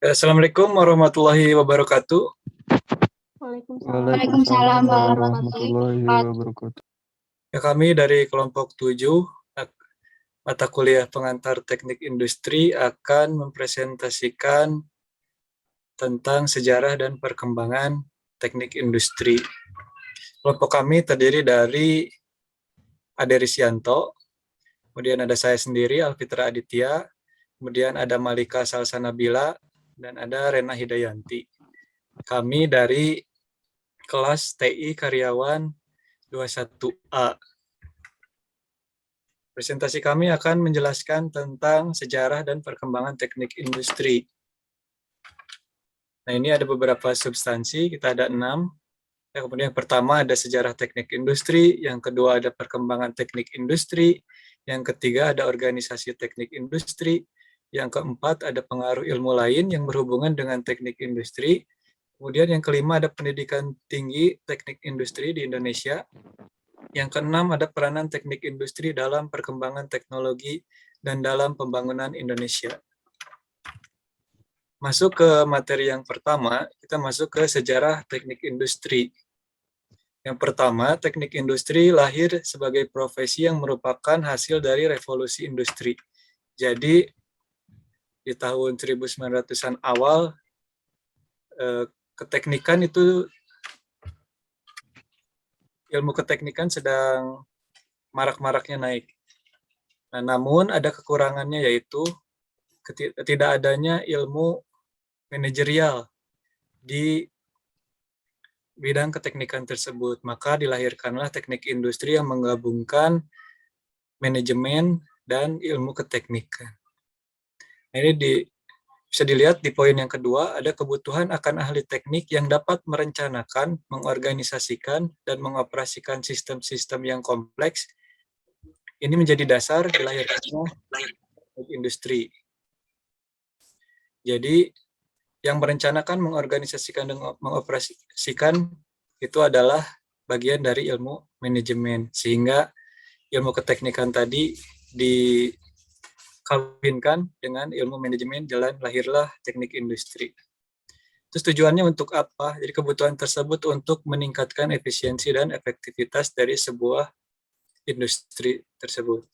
Assalamualaikum warahmatullahi wabarakatuh. Waalaikumsalam warahmatullahi wabarakatuh. Ya, kami dari kelompok 7 mata kuliah pengantar teknik industri akan mempresentasikan tentang sejarah dan perkembangan teknik industri. Kelompok kami terdiri dari Ade Risyanto, kemudian ada saya sendiri, Alfitra Aditya, kemudian ada Malika Salsanabila, dan ada Rena Hidayanti. Kami dari kelas TI Karyawan 21A. Presentasi kami akan menjelaskan tentang sejarah dan perkembangan teknik industri. Nah, ini ada beberapa substansi, kita ada 6. Kemudian yang pertama ada sejarah teknik industri, yang kedua ada perkembangan teknik industri, yang ketiga ada organisasi teknik industri, yang keempat ada pengaruh ilmu lain yang berhubungan dengan teknik industri, kemudian yang kelima ada pendidikan tinggi teknik industri di Indonesia, yang keenam ada peranan teknik industri dalam perkembangan teknologi dan dalam pembangunan Indonesia. Masuk ke materi yang pertama, kita masuk ke sejarah teknik industri. Yang pertama, teknik industri lahir sebagai profesi yang merupakan hasil dari revolusi industri. Jadi, di tahun 1900-an awal, keteknikan itu, ilmu keteknikan sedang marak-maraknya naik. Nah, namun ada kekurangannya, yaitu tidak adanya ilmu manajerial di bidang keteknikan tersebut. Maka dilahirkanlah teknik industri yang menggabungkan manajemen dan ilmu keteknikan. Nah, ini bisa dilihat di poin yang kedua, ada kebutuhan akan ahli teknik yang dapat merencanakan, mengorganisasikan, dan mengoperasikan sistem-sistem yang kompleks. Ini menjadi dasar dilahirkannya teknik industri. Jadi, yang merencanakan, mengorganisasikan, dan mengoperasikan itu adalah bagian dari ilmu manajemen. Sehingga ilmu keteknikan tadi dikawinkan dengan ilmu manajemen, lahirlah teknik industri. Terus tujuannya untuk apa? Jadi kebutuhan tersebut untuk meningkatkan efisiensi dan efektivitas dari sebuah industri tersebut.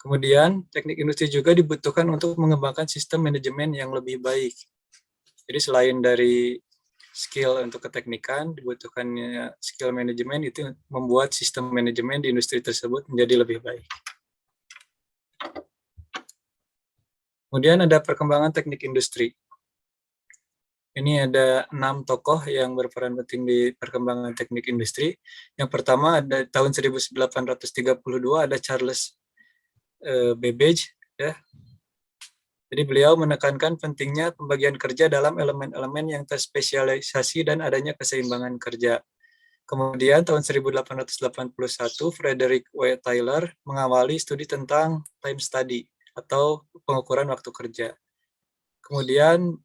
Kemudian, teknik industri juga dibutuhkan untuk mengembangkan sistem manajemen yang lebih baik. Jadi selain dari skill untuk keteknikan, dibutuhkannya skill manajemen itu membuat sistem manajemen di industri tersebut menjadi lebih baik. Kemudian ada perkembangan teknik industri. Ini ada 6 tokoh yang berperan penting di perkembangan teknik industri. Yang pertama ada tahun 1832 ada Charles Babbage, ya. Jadi beliau menekankan pentingnya pembagian kerja dalam elemen-elemen yang terspesialisasi dan adanya keseimbangan kerja. Kemudian tahun 1881 Frederick W. Taylor mengawali studi tentang time study atau pengukuran waktu kerja. Kemudian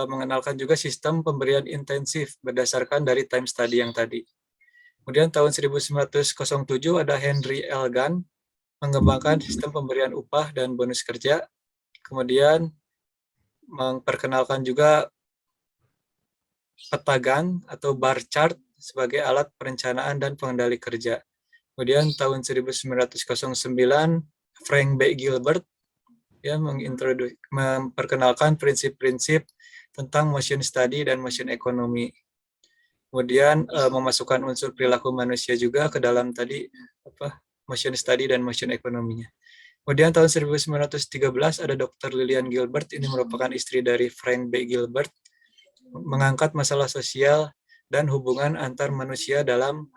mengenalkan juga sistem pemberian intensif berdasarkan dari time study yang tadi. Kemudian tahun 1907 ada Henry L. Gunn mengembangkan sistem pemberian upah dan bonus kerja. Kemudian memperkenalkan juga peta Gantt atau bar chart sebagai alat perencanaan dan pengendali kerja. Kemudian tahun 1909 Frank B. Gilbert ya memperkenalkan prinsip-prinsip tentang motion study dan motion economy. Kemudian memasukkan unsur perilaku manusia juga ke dalam tadi motion study dan motion economy-nya. Kemudian tahun 1913 ada Dr. Lillian Gilbert, ini merupakan istri dari Frank B. Gilbert, mengangkat masalah sosial dan hubungan antar manusia dalam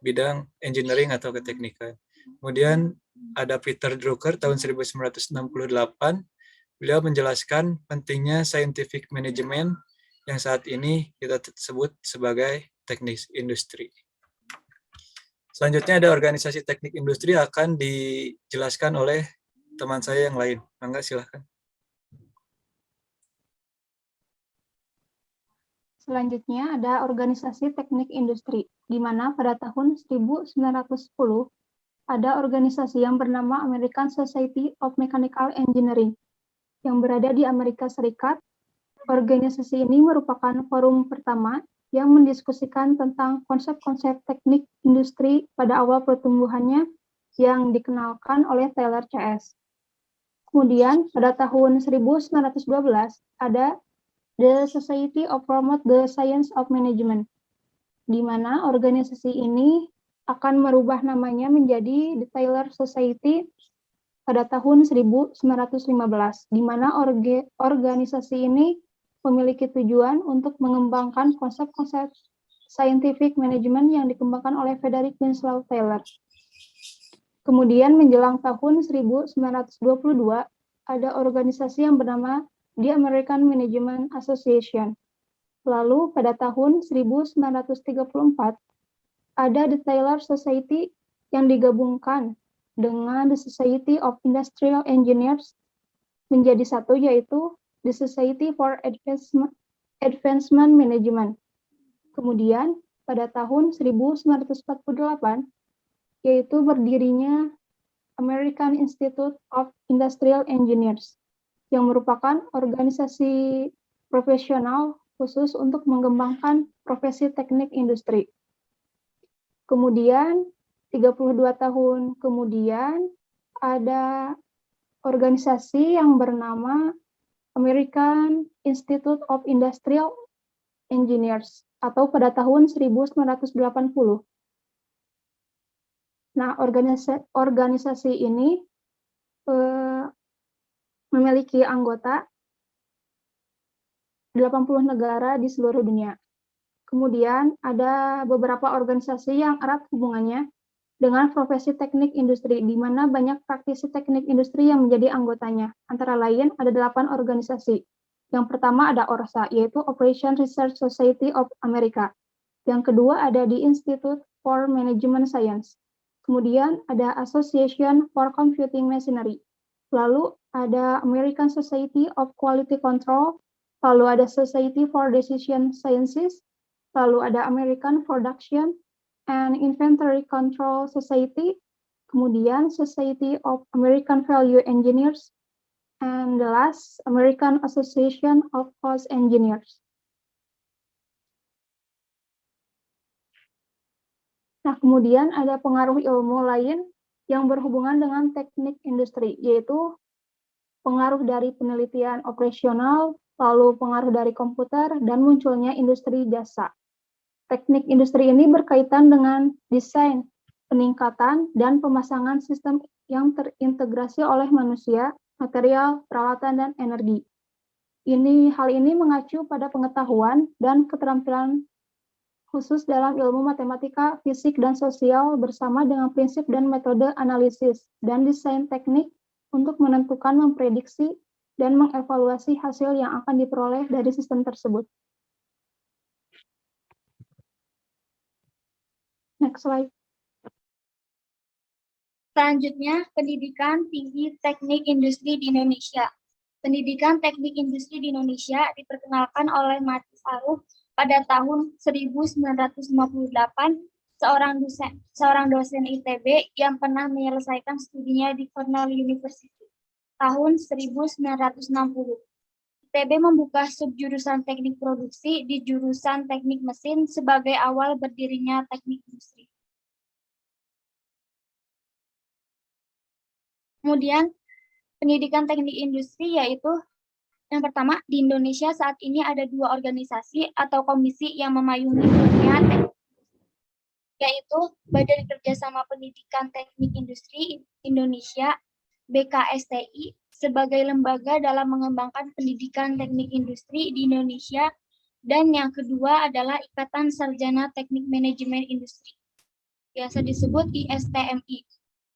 bidang engineering atau keteknikan. Kemudian ada Peter Drucker tahun 1968, beliau menjelaskan pentingnya scientific management yang saat ini kita sebut sebagai teknik industri. Selanjutnya ada organisasi teknik industri akan dijelaskan oleh teman saya yang lain. Mangga silahkan. Selanjutnya ada organisasi teknik industri, di mana pada tahun 1910 ada organisasi yang bernama American Society of Mechanical Engineering. yang berada di Amerika Serikat. Organisasi ini merupakan forum pertama yang mendiskusikan tentang konsep-konsep teknik industri pada awal pertumbuhannya yang dikenalkan oleh Taylor CS. Kemudian pada tahun 1912 ada The Society of Promote the Science of Management, di mana organisasi ini akan merubah namanya menjadi The Taylor Society pada tahun 1915, di mana organisasi ini memiliki tujuan untuk mengembangkan konsep-konsep scientific management yang dikembangkan oleh Frederick Winslow Taylor. Kemudian menjelang tahun 1922, ada organisasi yang bernama The American Management Association. Lalu pada tahun 1934, ada The Taylor Society yang digabungkan dengan The Society of Industrial Engineers menjadi satu, yaitu The Society for Advancement Management. Kemudian pada tahun 1948, yaitu berdirinya American Institute of Industrial Engineers, yang merupakan organisasi profesional khusus untuk mengembangkan profesi teknik industri. Kemudian 32 tahun kemudian ada organisasi yang bernama American Institute of Industrial Engineers atau pada tahun 1980. Nah, organisasi ini memiliki anggota 80 negara di seluruh dunia. Kemudian ada beberapa organisasi yang erat hubungannya dengan profesi teknik industri, di mana banyak praktisi teknik industri yang menjadi anggotanya. Antara lain ada 8 organisasi. Yang pertama ada ORSA, yaitu Operation Research Society of America. Yang kedua ada di Institute for Management Science. Kemudian ada Association for Computing Machinery. Lalu ada American Society of Quality Control. Lalu ada Society for Decision Sciences. Lalu ada American Production and Inventory Control Society, kemudian Society of American Value Engineers, and the last, American Association of Cost Engineers. Nah, kemudian ada pengaruh ilmu lain yang berhubungan dengan teknik industri, yaitu pengaruh dari penelitian operasional, lalu pengaruh dari komputer, dan munculnya industri jasa. Teknik industri ini berkaitan dengan desain, peningkatan, dan pemasangan sistem yang terintegrasi oleh manusia, material, peralatan, dan energi. Hal ini mengacu pada pengetahuan dan keterampilan khusus dalam ilmu matematika, fisik, dan sosial bersama dengan prinsip dan metode analisis dan desain teknik untuk menentukan, memprediksi, dan mengevaluasi hasil yang akan diperoleh dari sistem tersebut. Next slide. Selanjutnya, pendidikan tinggi teknik industri di Indonesia. Pendidikan teknik industri di Indonesia diperkenalkan oleh Matius Aruf pada tahun 1958, seorang dosen ITB yang pernah menyelesaikan studinya di Cornell University tahun 1960. ITB membuka subjurusan teknik produksi di jurusan teknik mesin sebagai awal berdirinya teknik industri. Kemudian, pendidikan teknik industri yaitu yang pertama, di Indonesia saat ini ada 2 organisasi atau komisi yang memayungi dunia teknik, yaitu Badan Kerjasama Pendidikan Teknik Industri Indonesia (BKSTI) sebagai lembaga dalam mengembangkan pendidikan teknik industri di Indonesia, dan yang kedua adalah Ikatan Sarjana Teknik Manajemen Industri, biasa disebut ISTMI,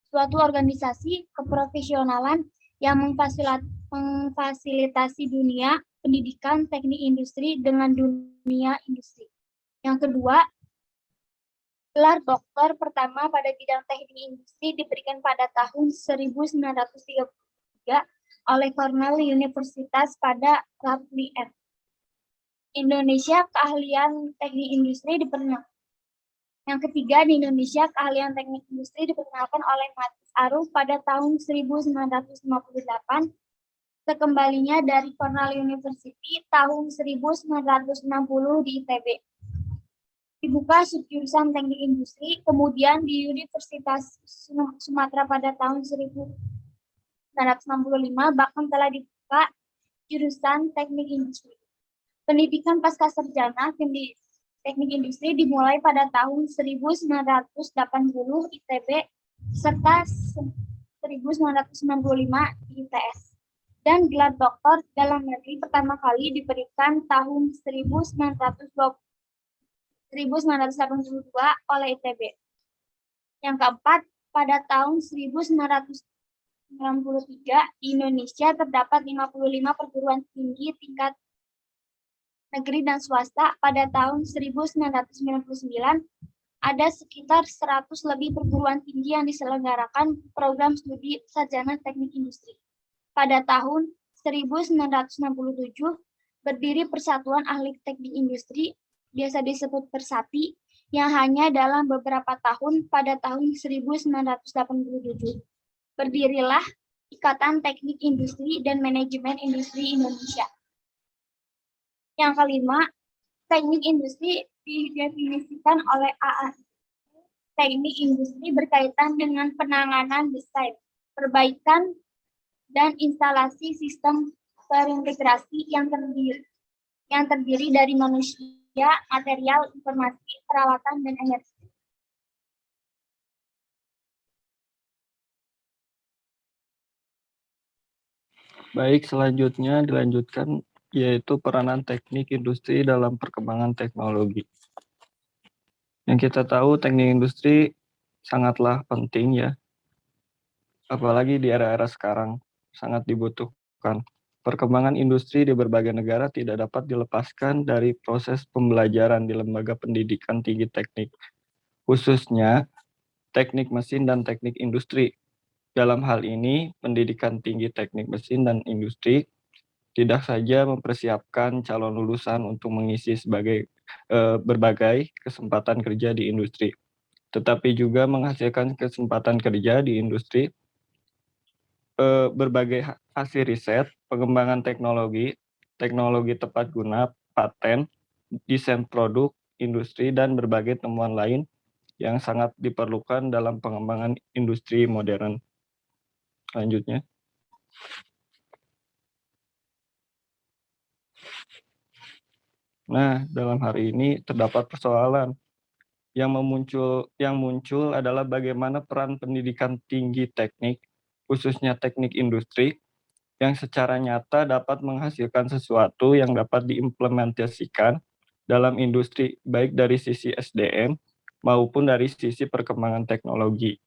suatu organisasi keprofesionalan yang memfasilitasi dunia pendidikan teknik industri dengan dunia industri. Yang kedua, gelar doktor pertama pada bidang teknik industri diberikan pada tahun 1933 oleh Cornell Universitas pada Lafayette, Indonesia. Keahlian teknik industri diperkenalkan. Yang ketiga, di Indonesia keahlian teknik industri diperkenalkan oleh Matius Aruf pada tahun 1958 sekembalinya dari Cornell University tahun 1960 di ITB. Dibuka subjurusan Teknik Industri, kemudian di Universitas Sumatera pada tahun 1965 bahkan telah dibuka jurusan Teknik Industri. Pendidikan pasca sarjana Teknik Industri dimulai pada tahun 1980 ITB serta 1995 di ITS. Dan gelar doktor dalam negeri pertama kali diberikan tahun 1982 oleh ITB. Yang keempat, pada tahun 1993 di Indonesia terdapat 55 perguruan tinggi tingkat negeri dan swasta. Pada tahun 1999 ada sekitar 100 lebih perguruan tinggi yang diselenggarakan program studi sarjana teknik industri. Pada tahun 1967 berdiri Persatuan Ahli Teknik Industri, biasa disebut Persati, yang hanya dalam beberapa tahun pada tahun 1987. Berdirilah Ikatan Teknik Industri dan Manajemen Industri Indonesia. Yang kelima, teknik industri didefinisikan oleh AA. Teknik industri berkaitan dengan penanganan desain, perbaikan, dan instalasi sistem terintegrasi yang terdiri dari manusia, material, informasi, peralatan, dan energi. Baik, selanjutnya dilanjutkan yaitu peranan teknik industri dalam perkembangan teknologi. Yang kita tahu teknik industri sangatlah penting ya, apalagi di era-era sekarang sangat dibutuhkan. Perkembangan industri di berbagai negara tidak dapat dilepaskan dari proses pembelajaran di lembaga pendidikan tinggi teknik, khususnya teknik mesin dan teknik industri. Dalam hal ini, pendidikan tinggi teknik mesin dan industri tidak saja mempersiapkan calon lulusan untuk mengisi berbagai kesempatan kerja di industri, tetapi juga menghasilkan kesempatan kerja di industri, berbagai hasil riset, pengembangan teknologi, teknologi tepat guna, paten, desain produk, industri, dan berbagai temuan lain yang sangat diperlukan dalam pengembangan industri modern. Selanjutnya. Nah, dalam hari ini terdapat persoalan yang muncul adalah bagaimana peran pendidikan tinggi teknik, khususnya teknik industri, yang secara nyata dapat menghasilkan sesuatu yang dapat diimplementasikan dalam industri, baik dari sisi SDM maupun dari sisi perkembangan teknologi.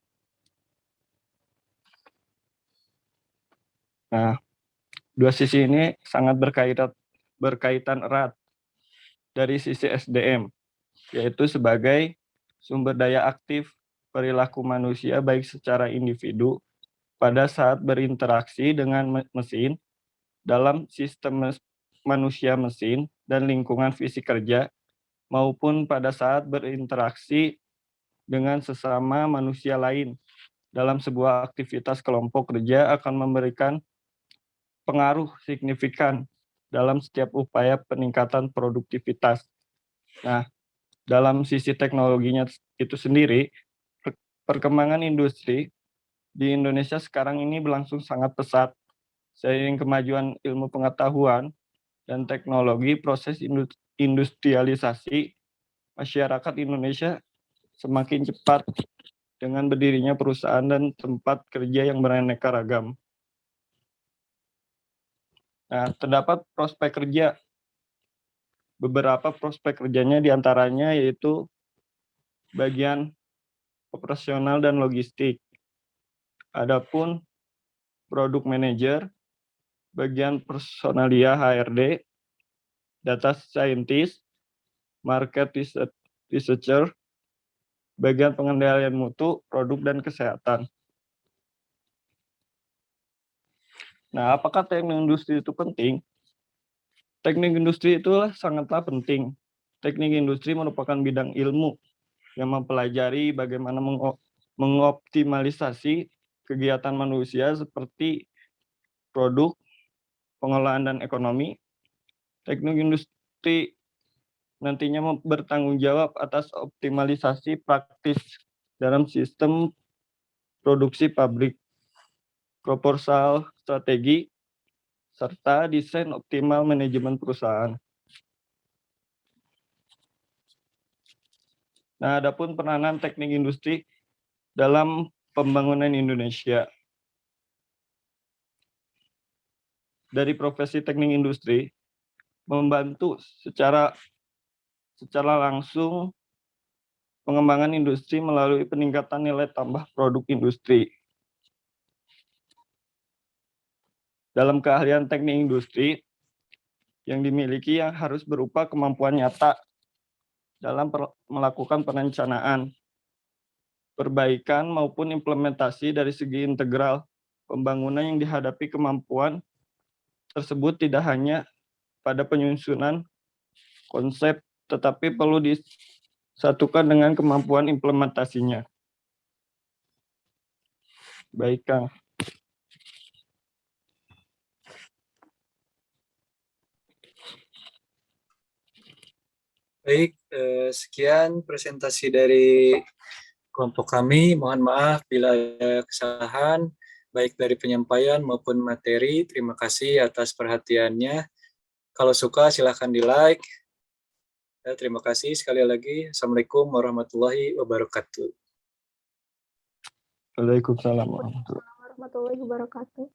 Nah, dua sisi ini sangat berkaitan erat. Dari sisi SDM, yaitu sebagai sumber daya aktif perilaku manusia baik secara individu pada saat berinteraksi dengan mesin dalam sistem manusia-mesin dan lingkungan fisik kerja, maupun pada saat berinteraksi dengan sesama manusia lain dalam sebuah aktivitas kelompok kerja akan memberikan pengaruh signifikan dalam setiap upaya peningkatan produktivitas. Nah, dalam sisi teknologinya itu sendiri, perkembangan industri di Indonesia sekarang ini berlangsung sangat pesat. Seiring kemajuan ilmu pengetahuan dan teknologi, proses industrialisasi masyarakat Indonesia semakin cepat dengan berdirinya perusahaan dan tempat kerja yang beraneka ragam. Nah, terdapat prospek kerja. Beberapa prospek kerjanya diantaranya yaitu bagian operasional dan logistik. Adapun produk manager, bagian personalia HRD, data scientist, market researcher, bagian pengendalian mutu, produk dan kesehatan. Nah, apakah teknik industri itu penting? Teknik industri itulah sangatlah penting. Teknik industri merupakan bidang ilmu yang mempelajari bagaimana mengoptimalisasi kegiatan manusia seperti produk, pengolahan dan ekonomi. Teknik industri nantinya bertanggung jawab atas optimalisasi praktis dalam sistem produksi pabrik, proposal strategi, serta desain optimal manajemen perusahaan. Nah, adapun peranan teknik industri dalam pembangunan Indonesia. Dari profesi teknik industri membantu secara langsung pengembangan industri melalui peningkatan nilai tambah produk industri. Dalam keahlian teknik industri yang dimiliki yang harus berupa kemampuan nyata dalam melakukan perencanaan, perbaikan maupun implementasi dari segi integral pembangunan yang dihadapi kemampuan tersebut tidak hanya pada penyusunan konsep, tetapi perlu disatukan dengan kemampuan implementasinya. Baik, Kang. Baik, sekian presentasi dari kelompok kami. Mohon maaf bila ada kesalahan, baik dari penyampaian maupun materi. Terima kasih atas perhatiannya. Kalau suka, silahkan di-like. Terima kasih sekali lagi. Assalamualaikum warahmatullahi wabarakatuh. Waalaikumsalam Warahmatullahi wabarakatuh.